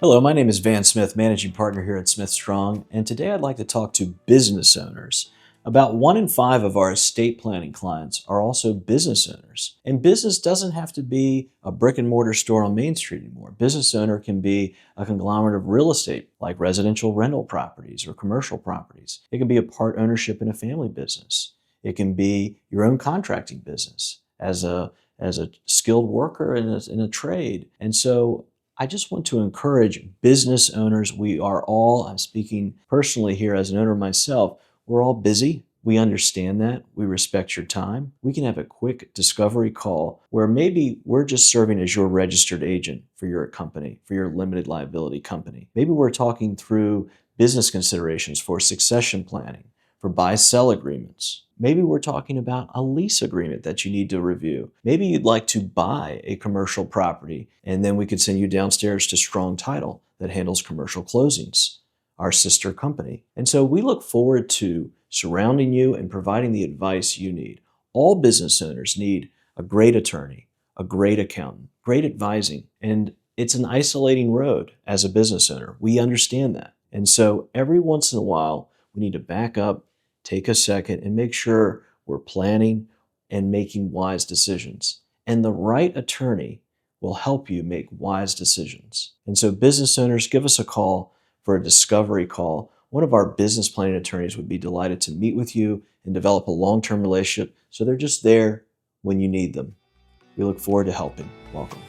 Hello, my name is Van Smith, Managing Partner here at Smith Strong, and today I'd like to talk to business owners. About 1 in 5 of our estate planning clients are also business owners. And business doesn't have to be a brick and mortar store on Main Street anymore. Business owner can be a conglomerate of real estate, like residential rental properties or commercial properties. It can be a part ownership in a family business. It can be your own contracting business as a skilled worker in a trade. And so I just want to encourage business owners. We are all, I'm speaking personally here as an owner myself, we're all busy. We understand that. We respect your time. We can have a quick discovery call where maybe we're just serving as your registered agent for your company, for your limited liability company. Maybe we're talking through business considerations for succession planning, for buy-sell agreements. Maybe we're talking about a lease agreement that you need to review. Maybe you'd like to buy a commercial property, and then we could send you downstairs to Strong Title that handles commercial closings, our sister company. And so we look forward to surrounding you and providing the advice you need. All business owners need a great attorney, a great accountant, great advising, and it's an isolating road as a business owner. We understand that. And so every once in a while, we need to back up, take a second, and make sure we're planning and making wise decisions. And the right attorney will help you make wise decisions. And so business owners, give us a call for a discovery call. One of our business planning attorneys would be delighted to meet with you and develop a long-term relationship so they're just there when you need them. We look forward to helping. Welcome.